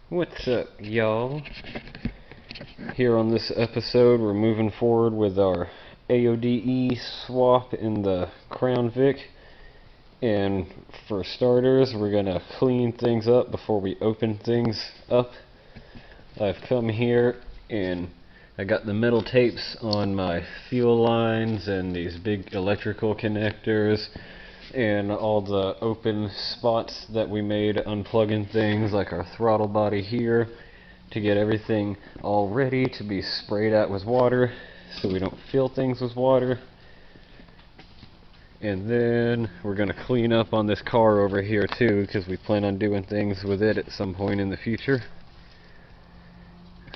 What's up, y'all? Here on this episode, we're moving forward with our AODE swap in the Crown Vic. And for starters, we're gonna clean things up before we open things up. I've come here and I got the metal tapes on my fuel lines and these big electrical connectors and all the open spots that we made unplugging things like our throttle body here to get everything all ready to be sprayed out with water so we don't fill things with water. And then we're going to clean up on this car over here too, because we plan on doing things with it at some point in the future.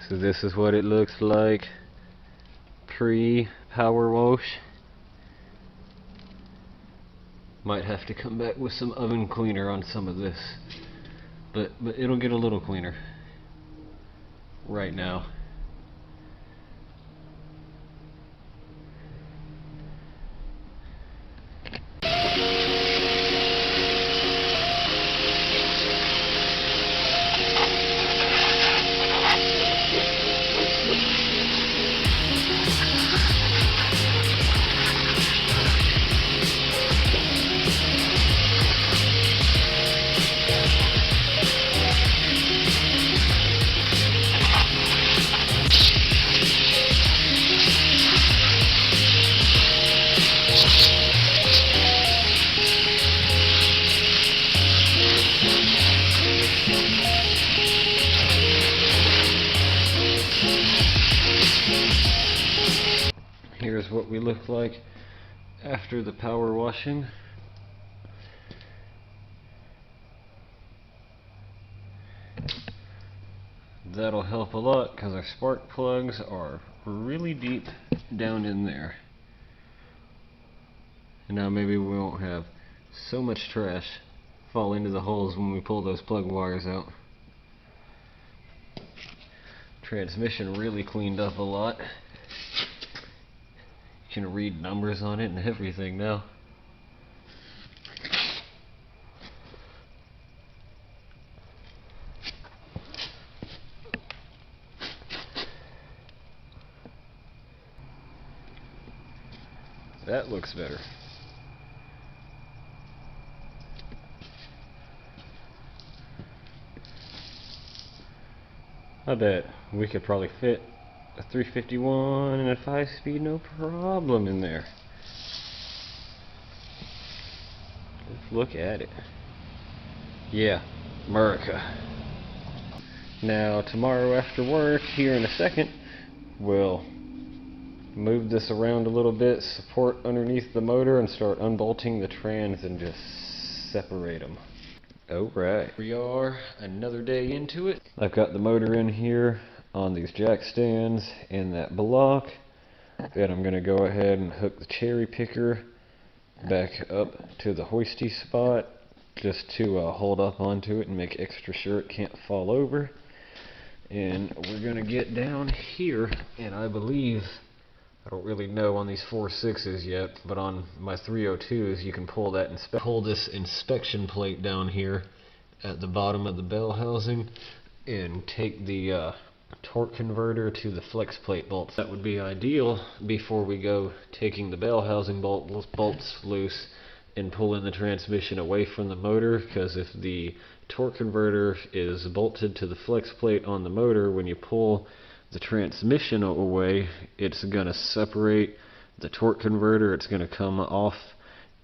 So this is what it looks like pre-power wash. Might have to come back with some oven cleaner on some of this, but it'll get a little cleaner right now. Here's what we look like after the power washing. That'll help a lot because our spark plugs are really deep down in there. And now maybe we won't have so much trash fall into the holes when we pull those plug wires out. Transmission really cleaned up a lot. You can read numbers on it and everything now. That looks better. I bet we could probably fit a 351 and a 5-speed no problem in there. Let's look at it. Yeah, America. Now tomorrow after work, here in a second, we'll move this around a little bit, support underneath the motor, and start unbolting the trans and just separate them. Alright, we are another day into it. I've got the motor in here on these jack stands and that block. Then I'm going to go ahead and hook the cherry picker back up to the hoisty spot just to hold up onto it and make extra sure it can't fall over. And we're going to get down here, and I believe, I don't really know on these 4.6s yet, but on my 302s you can pull that pull this inspection plate down here at the bottom of the bell housing and take the torque converter to the flex plate bolts. That would be ideal before we go taking the bell housing bolts loose and pulling the transmission away from the motor, because if the torque converter is bolted to the flex plate on the motor, when you pull the transmission away, it's going to separate the torque converter. It's going to come off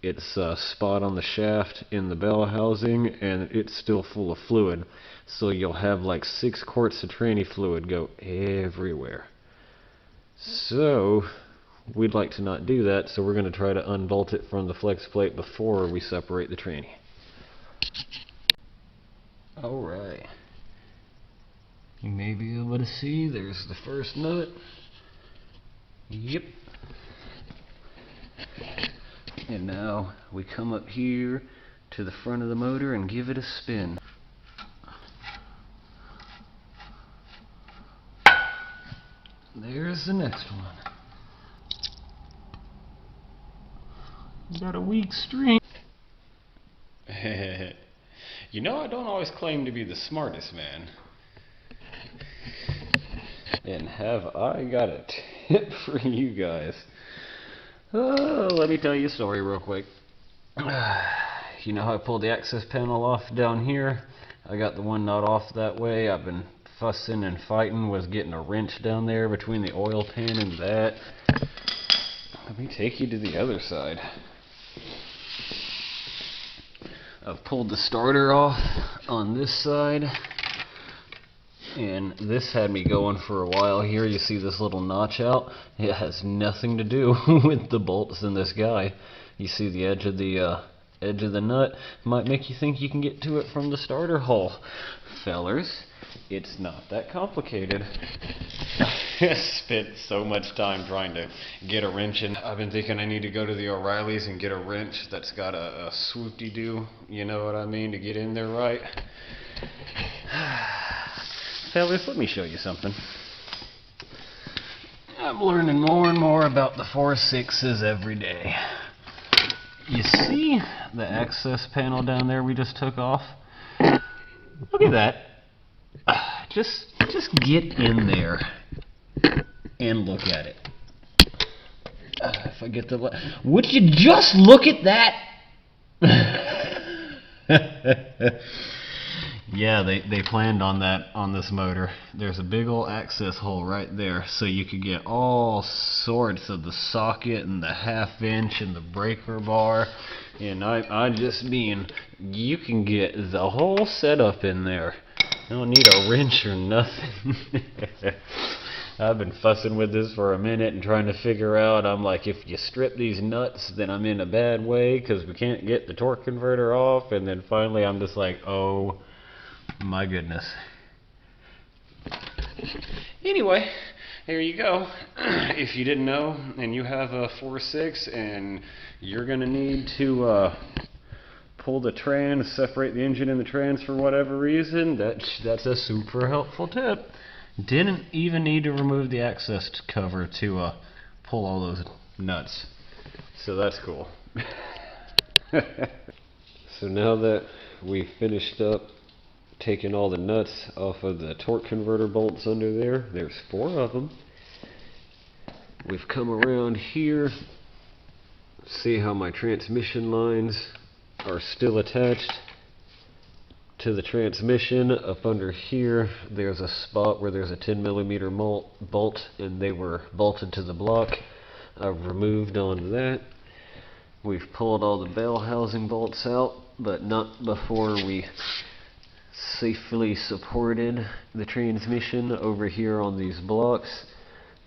its spot on the shaft in the bell housing, and it's still full of fluid. So you'll have like 6 quarts of tranny fluid go everywhere. So we'd like to not do that, so we're going to try to unbolt it from the flex plate before we separate the tranny. Alright. You may be able to see there's the first nut. Yep. And now we come up here to the front of the motor and give it a spin. There's the next one. Got a weak string. You know, I don't always claim to be the smartest man, And have I got a tip for you guys. Let me tell you a story real quick. You know how I pulled the access panel off down here? I got the one nut off that way. I've been fussing and fighting with getting a wrench down there between the oil pan and that. Let me take you to the other side. I've pulled the starter off on this side, and this had me going for a while here. You see this little notch out? It has nothing to do with the bolts in this guy. You see the edge of the nut? Might make you think you can get to it from the starter hole. Fellers, it's not that complicated. I spent so much time trying to get a wrench in. I've been thinking I need to go to the O'Reilly's and get a wrench that's got a swoop-de-doo, you know what I mean, to get in there right. Fellas, let me show you something. I'm learning more and more about the 4.6s every day. You see the access panel down there we just took off? Look at that. Just get in there and look at it. If I get the... Would you just look at that? Yeah, they planned on that on this motor. There's a big old access hole right there, so you could get all sorts of the socket and the 1/2 inch and the breaker bar. And I just mean, you can get the whole setup in there. You don't need a wrench or nothing. I've been fussing with this for a minute and trying to figure out, I'm like, if you strip these nuts, then I'm in a bad way because we can't get the torque converter off. And then finally I'm just like, oh my goodness. Anyway, there you go. If you didn't know and you have a 4.6 and you're going to need to pull the trans, separate the engine and the trans for whatever reason, that's a super helpful tip. Didn't even need to remove the access cover to pull all those nuts. So that's cool. So now that we finished up taking all the nuts off of the torque converter bolts under there, there's 4 of them. We've come around here, see how my transmission lines are still attached to the transmission. Up under here there's a spot where there's a 10mm bolt and they were bolted to the block. I've removed onto that. We've pulled all the bell housing bolts out, but not before we safely supported the transmission over here on these blocks.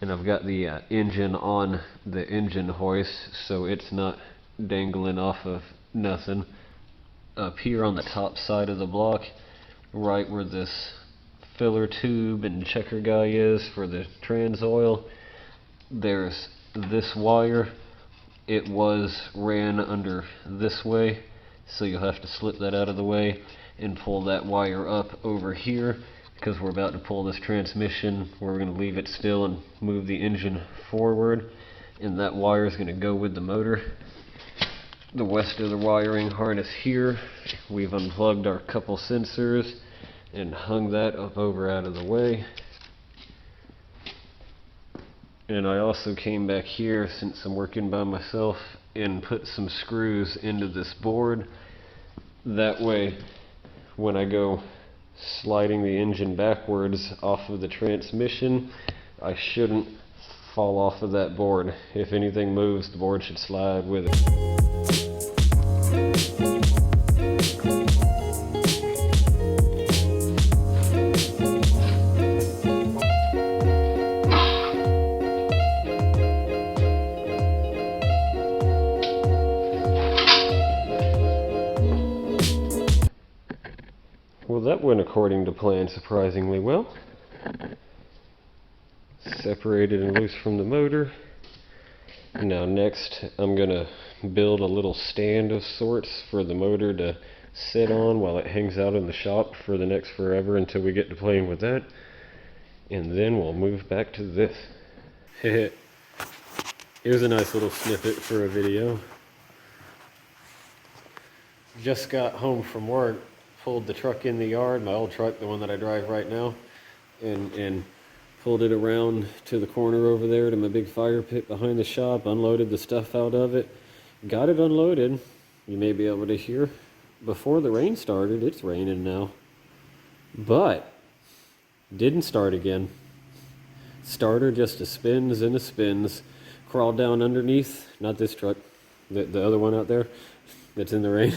And I've got the engine on the engine hoist, so it's not dangling off of nothing. Up here on the top side of the block, right where this filler tube and checker guy is for the trans oil, there's this wire. It was ran under this way, so you'll have to slip that out of the way and pull that wire up over here, because we're about to pull this transmission. We're going to leave it still and move the engine forward, and that wire is going to go with the motor. The rest of the wiring harness here, we've unplugged our couple sensors and hung that up over out of the way. And I also came back here, since I'm working by myself, and put some screws into this board. That way, when I go sliding the engine backwards off of the transmission, I shouldn't fall off of that board. If anything moves, the board should slide with it. Well, that went according to plan surprisingly well. Separated and loose from the motor. Now next I'm going to build a little stand of sorts for the motor to sit on while it hangs out in the shop for the next forever until we get to playing with that. And then we'll move back to this. Here's a nice little snippet for a video. Just got home from work, pulled the truck in the yard, my old truck, the one that I drive right now. and pulled it around to the corner over there to my big fire pit behind the shop, unloaded the stuff out of it, got it unloaded. You may be able to hear before the rain started, it's raining now. But didn't start again. Starter just a spins and a spins. Crawled down underneath, not this truck, the other one out there that's in the rain.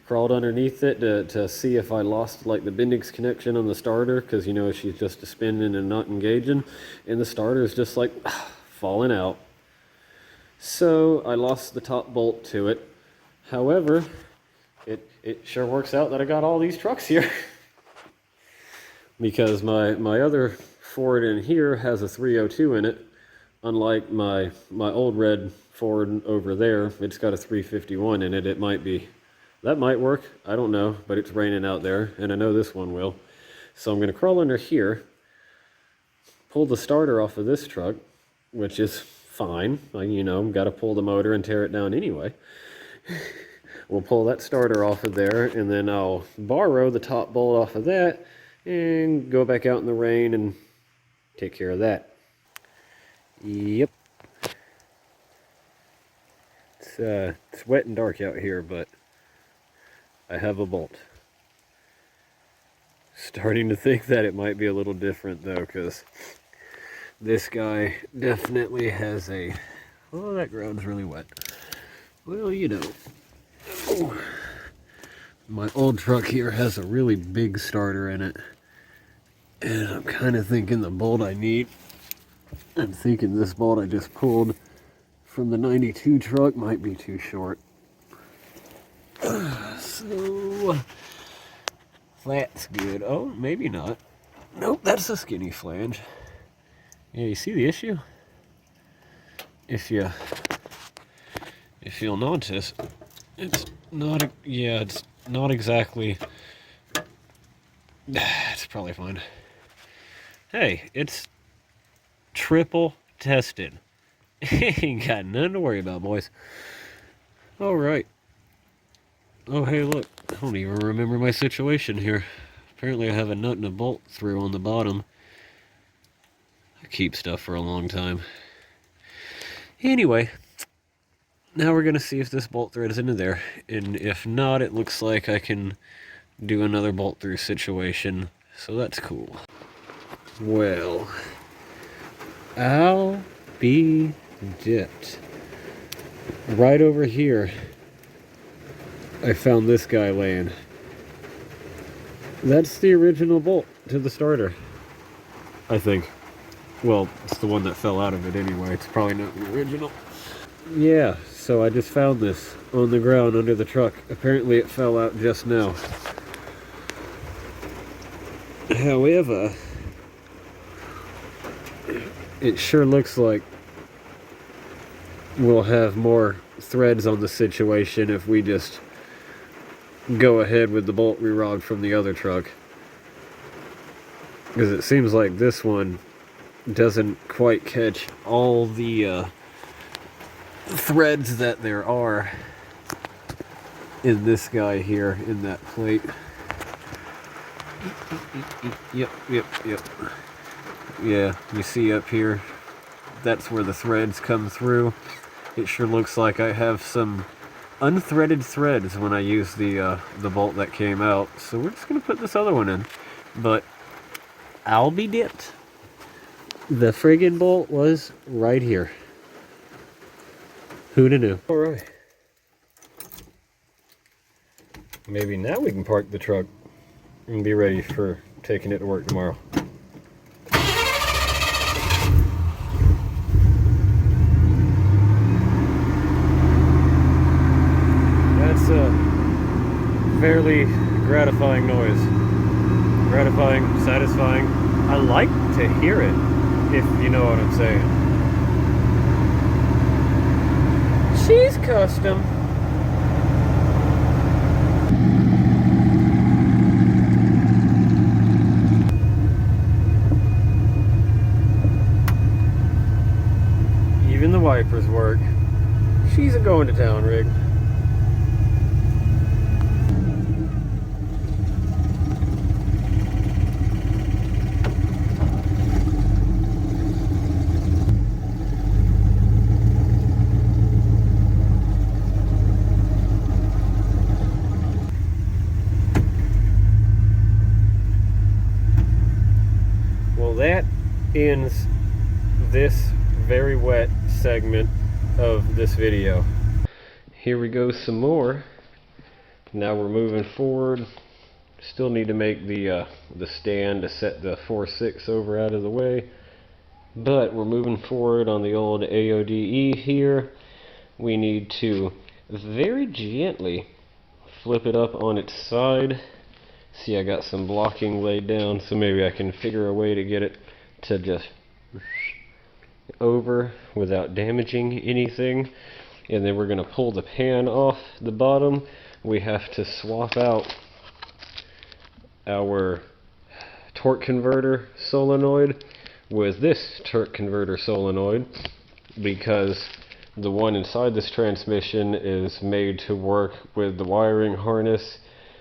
Crawled underneath it to see if I lost like the Bendix connection on the starter, because you know she's just a spinning and not engaging, and the starter is just like falling out. So I lost the top bolt to it. However, it sure works out that I got all these trucks here. Because my other Ford in here has a 302 in it, unlike my old red Ford over there. It's got a 351 in it. That might work, I don't know, but it's raining out there, and I know this one will. So I'm going to crawl under here, pull the starter off of this truck, which is fine. You know, got to pull the motor and tear it down anyway. We'll pull that starter off of there, and then I'll borrow the top bolt off of that, and go back out in the rain and take care of that. Yep. It's wet and dark out here, but I have a bolt. Starting to think that it might be a little different though, because this guy definitely has a... Oh, that ground's really wet. Well, you know. Oh. My old truck here has a really big starter in it. And I'm kind of thinking the bolt I need, I'm thinking this bolt I just pulled from the 92 truck might be too short. So, that's good. Oh, maybe not. Nope, that's a skinny flange. Yeah, you see the issue? If you'll notice, it's not exactly... It's probably fine. Hey, it's triple tested. Ain't got nothing to worry about, boys. Alright. Oh, hey, look. I don't even remember my situation here. Apparently I have a nut and a bolt through on the bottom. I keep stuff for a long time. Anyway, now we're going to see if this bolt thread is into there. And if not, it looks like I can do another bolt through situation. So that's cool. Well, I'll be dipped. Right over here, I found this guy laying. That's the original bolt to the starter, I think. Well, it's the one that fell out of it anyway. It's probably not the original. Yeah, so I just found this on the ground under the truck. Apparently it fell out just now. However, it sure looks like we'll have more threads on the situation if we just go ahead with the bolt we robbed from the other truck. Because it seems like this one doesn't quite catch all the threads that there are in this guy here, in that plate. Yep. Yeah, you see up here, that's where the threads come through. It sure looks like I have some unthreaded threads when I use the bolt that came out. So we're just going to put this other one in. But I'll be dipped. The friggin' bolt was right here. Who'da knew? Alright. Maybe now we can park the truck and be ready for taking it to work tomorrow. That's a fairly gratifying noise. Gratifying, satisfying. I like to hear it, if you know what I'm saying. She's custom. Even the wipers work. She's a going to town rig. that ends this very wet segment of this video. Here we go some more. Now we're moving forward. Still need to make the stand to set the 4.6 over out of the way. But we're moving forward on the old AODE here. We need to very gently flip it up on its side. See, I got some blocking laid down, so maybe I can figure a way to get it to just over without damaging anything. And then we're going to pull the pan off the bottom. We have to swap out our torque converter solenoid with this torque converter solenoid, because the one inside this transmission is made to work with the wiring harness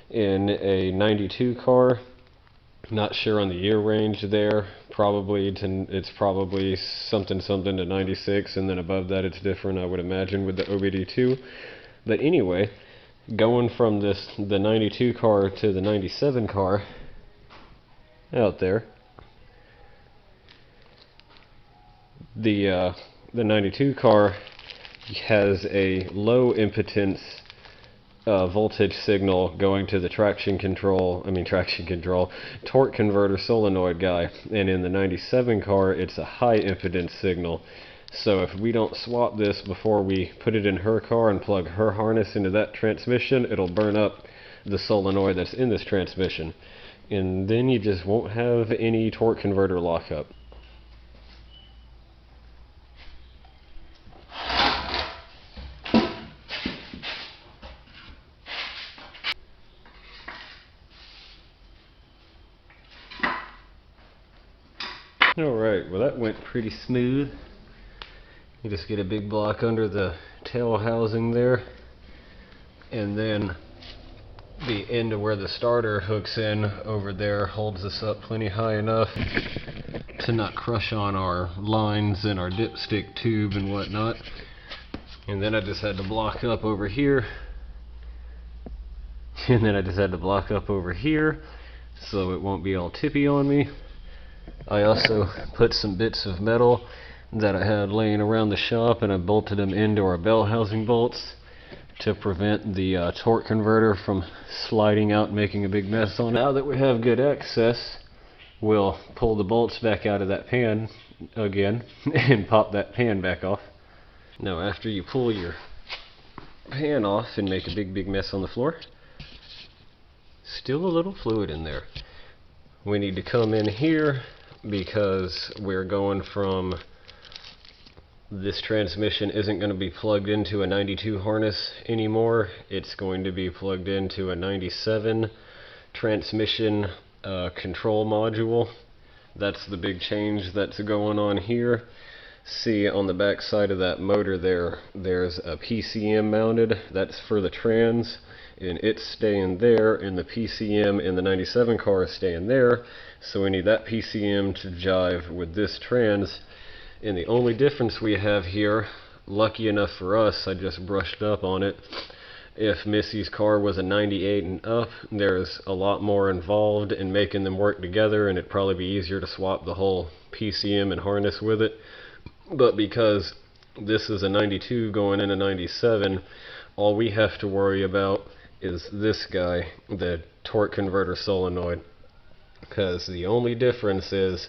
in a 92 car. Not sure on the year range there. It's probably something to 96, and then above that it's different, I would imagine, with the OBD2. But anyway, going from the 92 car to the 97 car out there, the 92 car has a low impedance voltage signal going to the traction control, torque converter solenoid guy, and in the 97 car it's a high impedance signal. So if we don't swap this before we put it in her car and plug her harness into that transmission, it'll burn up the solenoid that's in this transmission, and then you just won't have any torque converter lockup. Alright, well that went pretty smooth. You just get a big block under the tail housing there, and then the end of where the starter hooks in over there holds us up plenty high enough to not crush on our lines and our dipstick tube and whatnot. And then I just had to block up over here, so it won't be all tippy on me. I also put some bits of metal that I had laying around the shop, and I bolted them into our bell housing bolts to prevent the torque converter from sliding out and making a big mess on it. Now that we have good access, we'll pull the bolts back out of that pan again and pop that pan back off. Now after you pull your pan off and make a big mess on the floor, still a little fluid in there. We need to come in here because we're going from, this transmission isn't going to be plugged into a 92 harness anymore. It's going to be plugged into a 97 transmission control module. That's the big change that's going on here. See, on the back side of that motor there's a PCM mounted. That's for the trans, and it's staying there, and the PCM in the 97 car is staying there. So we need that PCM to jive with this trans. And the only difference we have here, lucky enough for us, I just brushed up on it. If Missy's car was a 98 and up, there's a lot more involved in making them work together, and it'd probably be easier to swap the whole PCM and harness with it. But because this is a 92 going into 97, all we have to worry about is this guy, the torque converter solenoid. Because the only difference is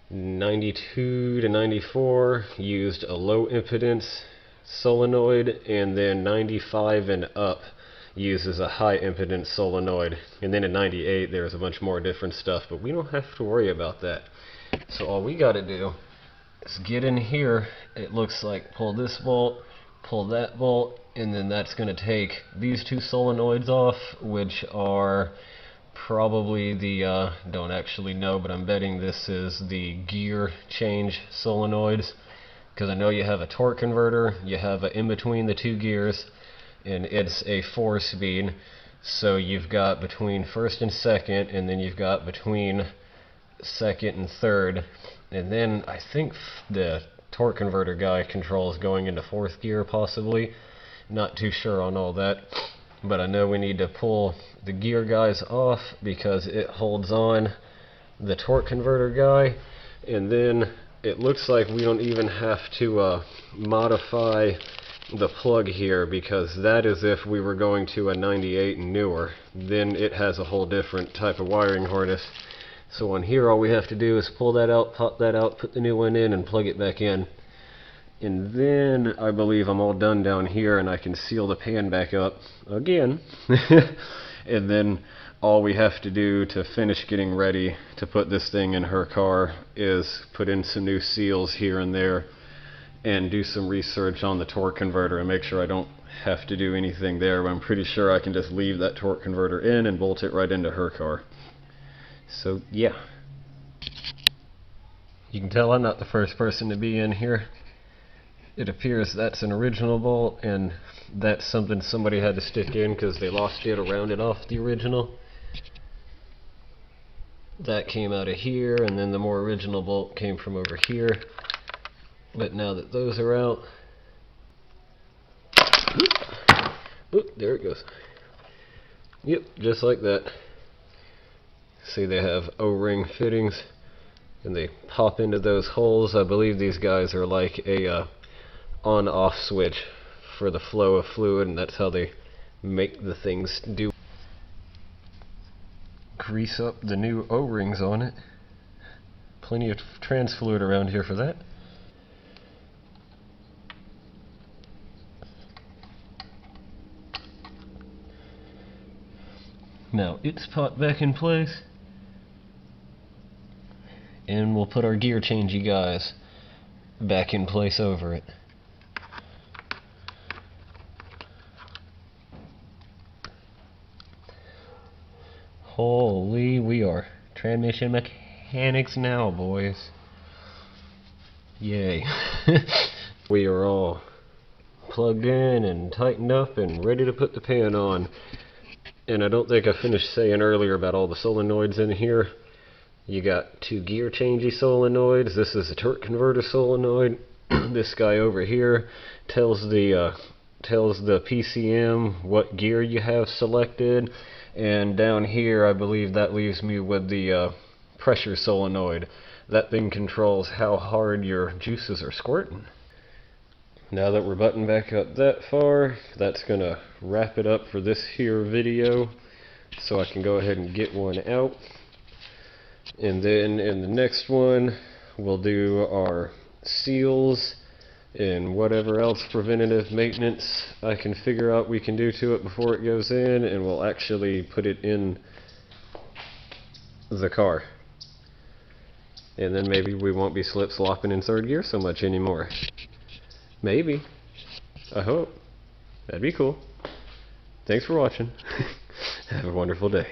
92 to 94 used a low impedance solenoid, and then 95 and up uses a high impedance solenoid. And then in 98 there's a bunch more different stuff, but we don't have to worry about that. So all we got to do is get in here. It looks like pull this bolt, pull that bolt, and then that's going to take these two solenoids off, which are probably the, don't actually know, but I'm betting this is the gear change solenoids, because I know you have a torque converter, you have a in between the two gears, and it's a 4-speed, so you've got between first and second, and then you've got between second and third, and then I think the torque converter guy controls going into 4th gear possibly. Not too sure on all that, but I know we need to pull the gear guys off because it holds on the torque converter guy, and then it looks like we don't even have to modify the plug here, because that is if we were going to a 98 and newer. Then it has a whole different type of wiring harness. So on here all we have to do is pull that out, pop that out, put the new one in, and plug it back in. And then I believe I'm all done down here, and I can seal the pan back up again. And then all we have to do to finish getting ready to put this thing in her car is put in some new seals here and there and do some research on the torque converter and make sure I don't have to do anything there. But I'm pretty sure I can just leave that torque converter in and bolt it right into her car. So yeah. You can tell I'm not the first person to be in here. It appears that's an original bolt, and that's something somebody had to stick in because they lost it or rounded off the original. That came out of here, and then the more original bolt came from over here. But now that those are out, oop, there it goes. Yep, just like that. See, they have O-ring fittings, and they pop into those holes. I believe these guys are like a on-off switch for the flow of fluid, and that's how they make the things do. Grease up the new O-rings on it. Plenty of trans fluid around here for that. Now it's popped back in place, and we'll put our gear changey guys back in place over it. Holy, we are transmission mechanics now, boys. Yay. We are all plugged in and tightened up and ready to put the pan on. And I don't think I finished saying earlier about all the solenoids in here. You got two gear changey solenoids. This is a torque converter solenoid. This guy over here tells the PCM what gear you have selected. And down here, I believe that leaves me with the pressure solenoid. That thing controls how hard your juices are squirting. Now that we're buttoned back up that far, that's going to wrap it up for this here video. So I can go ahead and get one out. And then in the next one, we'll do our seals and whatever else preventative maintenance I can figure out we can do to it before it goes in, and we'll actually put it in the car. And then maybe we won't be slip-slopping in third gear so much anymore. Maybe. I hope. That'd be cool. Thanks for watching. Have a wonderful day.